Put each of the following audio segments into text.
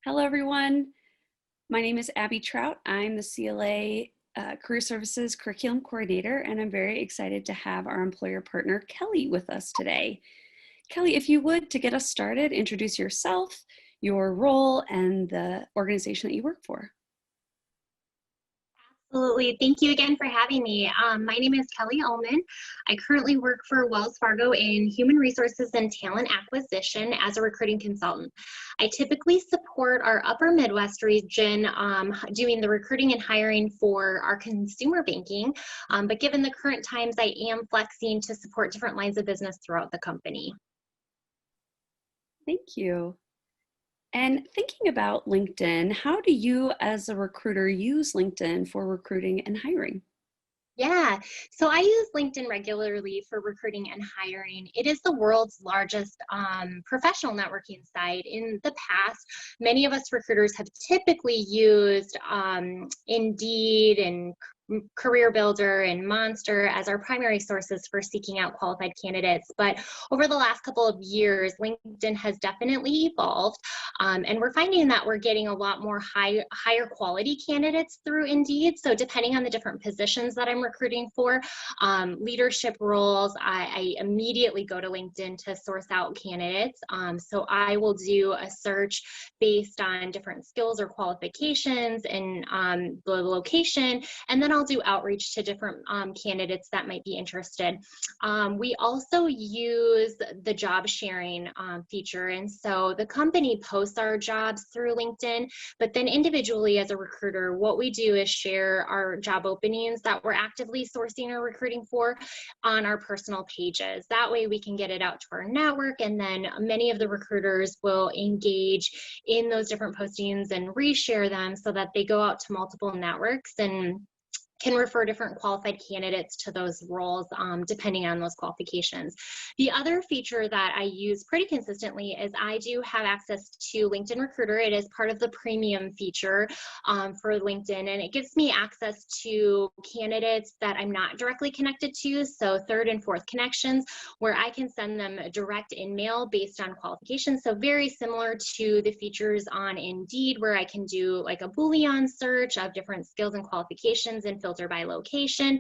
Hello, everyone. My name is Abby Trout. I'm the CLA Career Services Curriculum Coordinator, and I'm very excited to have our employer partner, Kelli, with us today. Kelli, if you would, to get us started, introduce yourself, your role, and the organization that you work for. Absolutely. Thank you again for having me. My name is Kelli Uhlman. I currently work for Wells Fargo in Human Resources and Talent Acquisition as a recruiting consultant. I typically support our Upper Midwest region doing the recruiting and hiring for our consumer banking, but given the current times, I am flexing to support different lines of business throughout the company. Thank you. And thinking about LinkedIn, how do you as a recruiter use LinkedIn for recruiting and hiring? Yeah, so I use LinkedIn regularly for recruiting and hiring. It is the world's largest professional networking site. In the past, many of us recruiters have typically used Indeed and Career Builder and Monster as our primary sources for seeking out qualified candidates. But over the last couple of years, LinkedIn has definitely evolved. And we're finding that we're getting a lot more higher quality candidates through Indeed. So depending on the different positions that I'm recruiting for, leadership roles, I immediately go to LinkedIn to source out candidates. So I will do a search based on different skills or qualifications and the location, and then I'll do outreach to different candidates that might be interested. We also use the job sharing feature, and so the company posts our jobs through LinkedIn, but then individually as a recruiter, what we do is share our job openings that we're actively sourcing or recruiting for on our personal pages. That way we can get it out to our network, and then many of the recruiters will engage in those different postings and reshare them so that they go out to multiple networks and can refer different qualified candidates to those roles depending on those qualifications. The other feature that I use pretty consistently is I do have access to LinkedIn Recruiter. It is part of the premium feature for LinkedIn, and it gives me access to candidates that I'm not directly connected to, so third and fourth connections, where I can send them a direct email based on qualifications. So very similar to the features on Indeed, where I can do like a Boolean search of different skills and qualifications and filter by location.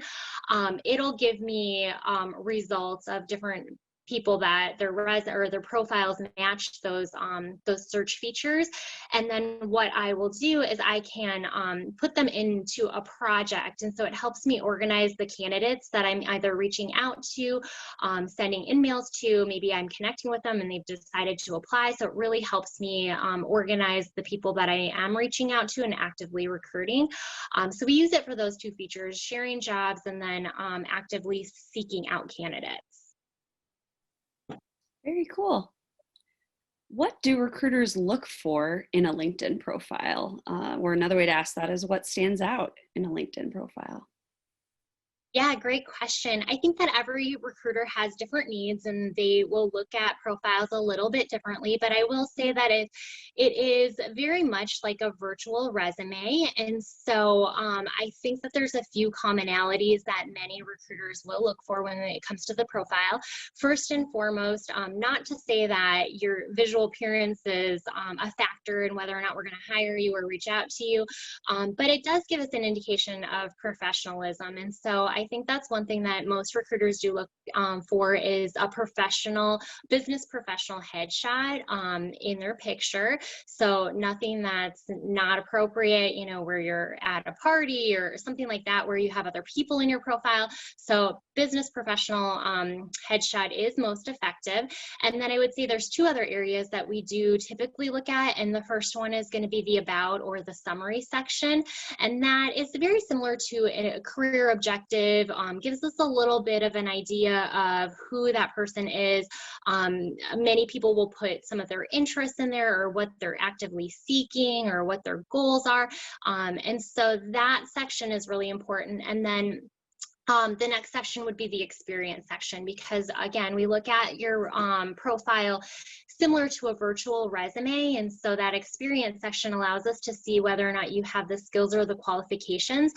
It'll give me results of different people that their profiles match those search features, and then what I will do is I can put them into a project, and so it helps me organize the candidates that I'm either reaching out to, sending emails to. Maybe I'm connecting with them and they've decided to apply, so it really helps me organize the people that I am reaching out to and actively recruiting. So we use it for those two features, sharing jobs and then actively seeking out candidates. Very cool. What do recruiters look for in a LinkedIn profile? Or another way to ask that is, what stands out in a LinkedIn profile? Yeah, great question. I think that every recruiter has different needs and they will look at profiles a little bit differently, but I will say that it is very much like a virtual resume. And so I think that there's a few commonalities that many recruiters will look for when it comes to the profile. First and foremost, not to say that your visual appearance is a factor in whether or not we're going to hire you or reach out to you, but it does give us an indication of professionalism. And so I think that's one thing that most recruiters do look for is a business professional headshot in their picture. So nothing that's not appropriate, where you're at a party or something like that, where you have other people in your profile. So business professional headshot is most effective. And then I would say there's two other areas that we do typically look at. And the first one is going to be the about or the summary section. And that is very similar to a career objective, gives us a little bit of an idea of who that person is. Many people will put some of their interests in there or what they're actively seeking or what their goals are. And so that section is really important. And then The next section would be the experience section, because again, we look at your profile similar to a virtual resume. And so that experience section allows us to see whether or not you have the skills or the qualifications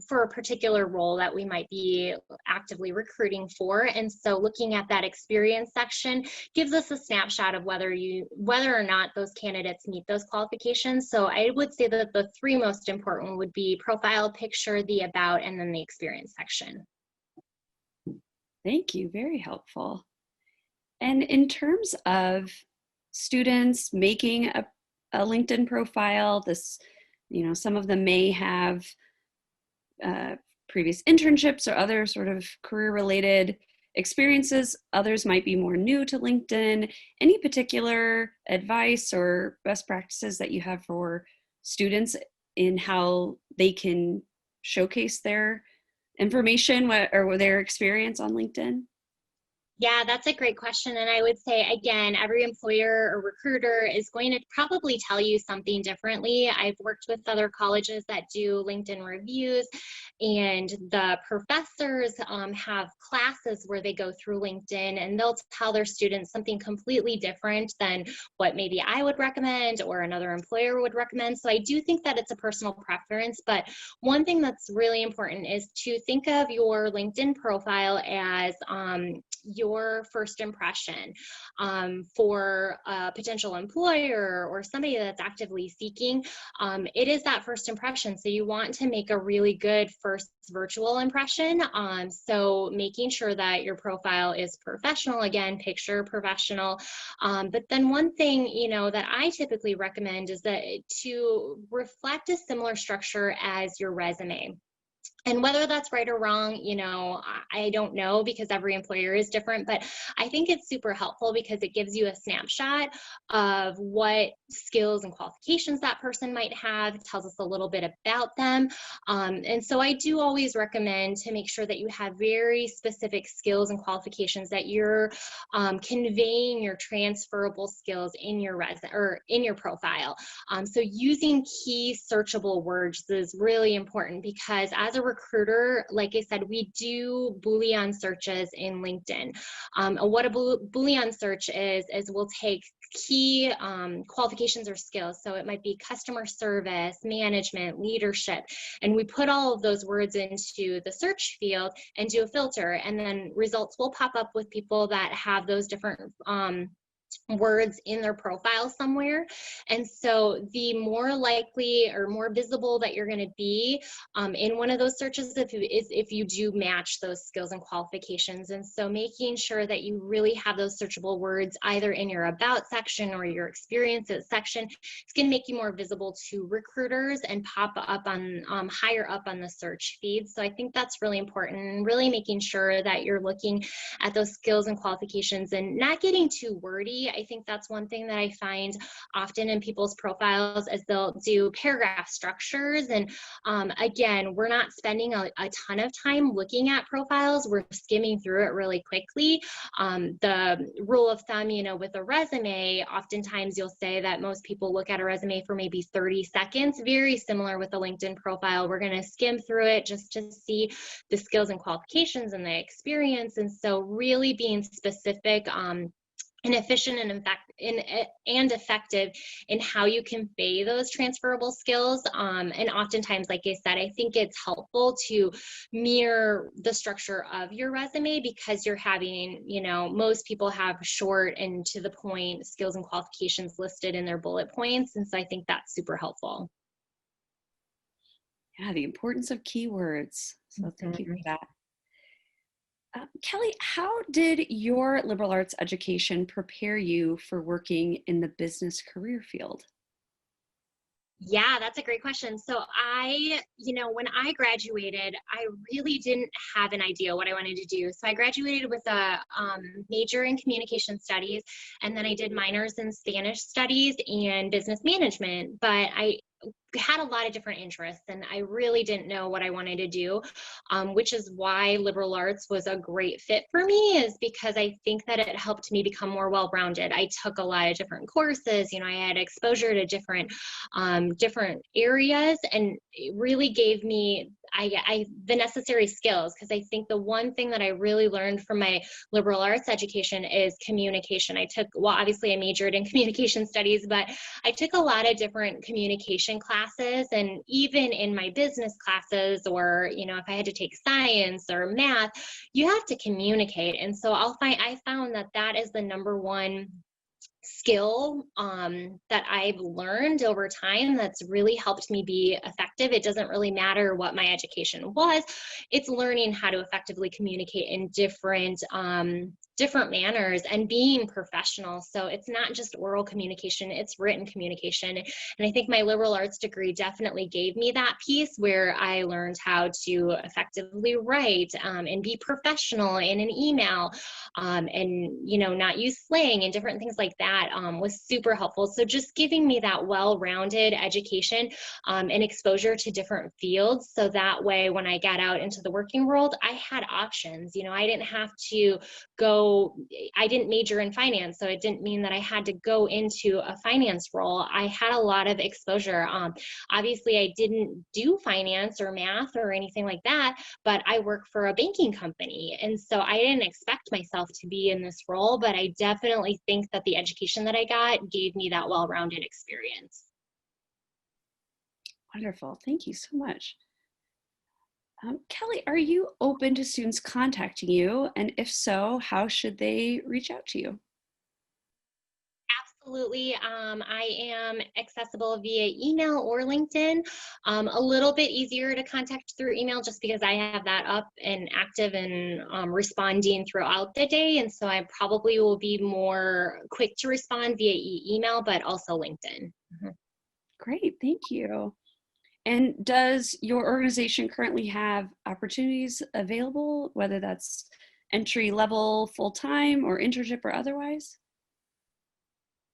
for a particular role that we might be actively recruiting for. And so looking at that experience section gives us a snapshot of whether or not those candidates meet those qualifications. So I would say that the three most important would be profile, picture, the about, and then the experience section. Thank you, very helpful. And in terms of students making a LinkedIn profile, some of them may have previous internships or other sort of career-related experiences. Others might be more new to LinkedIn. Any particular advice or best practices that you have for students in how they can showcase their information or their experience on LinkedIn? Yeah, that's a great question. And I would say, again, every employer or recruiter is going to probably tell you something differently. I've worked with other colleges that do LinkedIn reviews, and the professors have classes where they go through LinkedIn and they'll tell their students something completely different than what maybe I would recommend or another employer would recommend. So I do think that it's a personal preference. But one thing that's really important is to think of your LinkedIn profile as your first impression for a potential employer or somebody that's actively seeking. It is that first impression. So you want to make a really good first virtual impression. So making sure that your profile is professional, again, picture professional. But then one thing, that I typically recommend is that to reflect a similar structure as your resume. And whether that's right or wrong, I don't know, because every employer is different, but I think it's super helpful because it gives you a snapshot of what skills and qualifications that person might have. It tells us a little bit about them. And so I do always recommend to make sure that you have very specific skills and qualifications, that you're conveying your transferable skills in your resume or in your profile. So using key searchable words is really important, because as a recruiter, like I said, we do Boolean searches in LinkedIn. What a Boolean search is we'll take key qualifications or skills. So it might be customer service, management, leadership, and we put all of those words into the search field and do a filter, and then results will pop up with people that have those different words in their profile somewhere. And so the more likely or more visible that you're going to be in one of those searches if you do match those skills and qualifications. And so making sure that you really have those searchable words either in your about section or your experiences section, it's going to make you more visible to recruiters and pop up on higher up on the search feed. So I think that's really important, and really making sure that you're looking at those skills and qualifications and not getting too wordy. I think that's one thing that I find often in people's profiles, as they'll do paragraph structures. And again, we're not spending a ton of time looking at profiles. We're skimming through it really quickly. The rule of thumb, with a resume, oftentimes you'll say that most people look at a resume for maybe 30 seconds. Very similar with a LinkedIn profile. We're going to skim through it just to see the skills and qualifications and the experience. And so really being specific and efficient and effective in how you convey those transferable skills. And oftentimes, like I said, I think it's helpful to mirror the structure of your resume, because you're having, most people have short and to the point skills and qualifications listed in their bullet points. And so I think that's super helpful. Yeah, the importance of keywords. So thank you for that. Kelli, how did your liberal arts education prepare you for working in the business career field? Yeah, that's a great question. So when I graduated, I really didn't have an idea what I wanted to do. So I graduated with a major in communication studies, and then I did minors in Spanish studies and business management. But I had a lot of different interests, and I really didn't know what I wanted to do, which is why liberal arts was a great fit for me, is because I think that it helped me become more well-rounded. I took a lot of different courses, I had exposure to different areas, and it really gave me, the necessary skills, because I think the one thing that I really learned from my liberal arts education is communication. Well, obviously I majored in communication studies, but I took a lot of different communication classes, and even in my business classes, or, if I had to take science or math, you have to communicate. And so I found that that is the number one skill that I've learned over time that's really helped me be effective. It doesn't really matter what my education was. It's learning how to effectively communicate in different manners and being professional. So it's not just oral communication, it's written communication. And I think my liberal arts degree definitely gave me that piece where I learned how to effectively write and be professional in an email, and not use slang and different things like that, was super helpful. So just giving me that well-rounded education and exposure to different fields, so that way when I got out into the working world, I had options. I didn't have to I didn't major in finance, so it didn't mean that I had to go into a finance role. I had a lot of exposure. Obviously I didn't do finance or math or anything like that, but I work for a banking company. And so I didn't expect myself to be in this role, but I definitely think that the education that I got gave me that well-rounded experience. Wonderful. Thank you so much. Kelli, are you open to students contacting you? And if so, how should they reach out to you? Absolutely. I am accessible via email or LinkedIn. A little bit easier to contact through email just because I have that up and active and responding throughout the day. And so I probably will be more quick to respond via email, but also LinkedIn. Mhm. Great, thank you. And does your organization currently have opportunities available, whether that's entry level, full time, or internship or otherwise?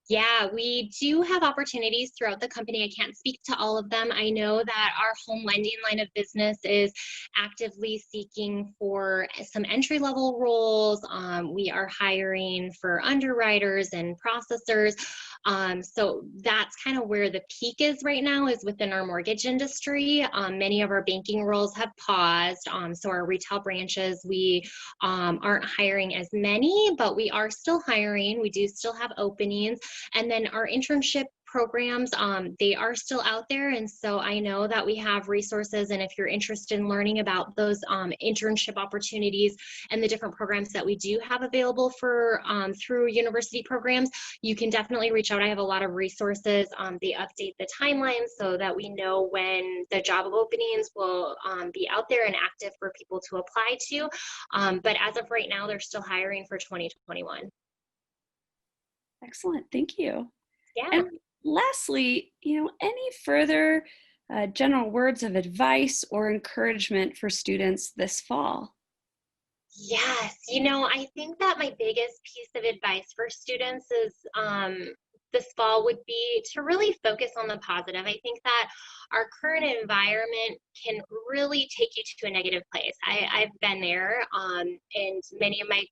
Yeah, we do have opportunities throughout the company. I can't speak to all of them. I know that our home lending line of business is actively seeking for some entry level roles. We are hiring for underwriters and processors. So that's kind of where the peak is right now, is within our mortgage industry. Many of our banking roles have paused. So our retail branches, we aren't hiring as many, but we are still hiring. We do still have openings. And then our internship programs, they are still out there. And so I know that we have resources. And if you're interested in learning about those internship opportunities and the different programs that we do have available for through university programs, you can definitely reach out. I have a lot of resources. They update the timeline so that we know when the job openings will be out there and active for people to apply to. But as of right now, they're still hiring for 2021. Excellent, thank you. Yeah. And lastly, any further general words of advice or encouragement for students this fall? Yes, I think that my biggest piece of advice for students is this fall would be to really focus on the positive. I think that our current environment can really take you to a negative place. I've been there, and many of my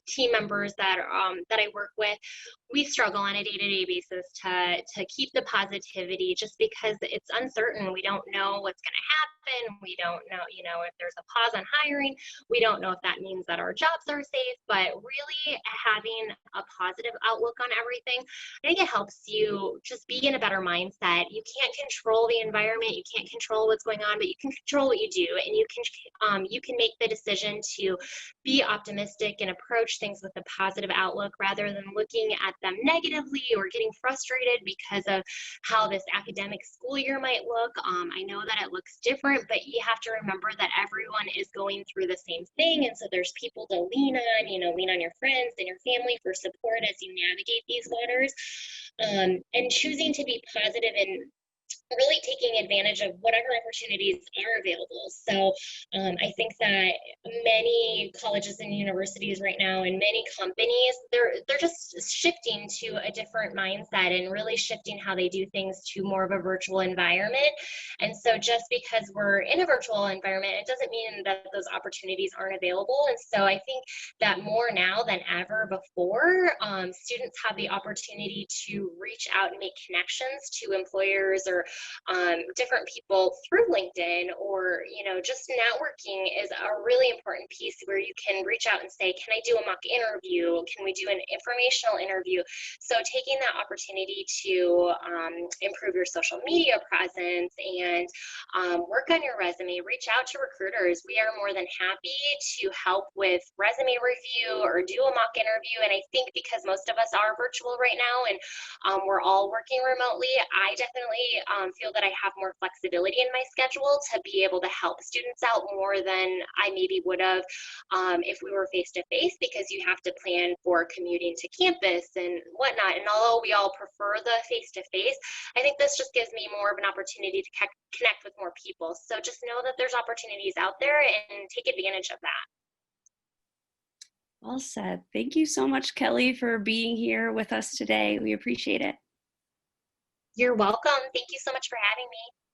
team members that I work with, we struggle on a day-to-day basis to keep the positivity, just because it's uncertain. We don't know what's going to happen. We don't know, if there's a pause on hiring. We don't know if that means that our jobs are safe. But really having a positive outlook on everything, I think it helps you just be in a better mindset. You can't control the environment. You can't control what's going on, but you can control what you do, and you can make the decision to be optimistic and approach things with a positive outlook rather than looking at them negatively or getting frustrated because of how this academic school year might look. I know that it looks different, but you have to remember that everyone is going through the same thing. And so there's people to lean on, lean on your friends and your family for support as you navigate these waters. And choosing to be positive and really taking advantage of whatever opportunities are available. So I think that many colleges and universities right now, and many companies, they're just shifting to a different mindset and really shifting how they do things to more of a virtual environment. And so just because we're in a virtual environment, it doesn't mean that those opportunities aren't available. And so I think that more now than ever before, students have the opportunity to reach out and make connections to employers or different people through LinkedIn, or just networking is a really important piece where you can reach out and say, can I do a mock interview? Can we do an informational interview? So taking that opportunity to improve your social media presence and work on your resume, reach out to recruiters. We are more than happy to help with resume review or do a mock interview. And I think because most of us are virtual right now, and we're all working remotely, I definitely feel that I have more flexibility in my schedule to be able to help students out more than I maybe would have if we were face to face, because you have to plan for commuting to campus and whatnot. And although we all prefer the face to face, I think this just gives me more of an opportunity to connect with more people. So just know that there's opportunities out there and take advantage of that. Well said. Thank you so much, Kelli, for being here with us today. We appreciate it. You're welcome. Thank you so much for having me.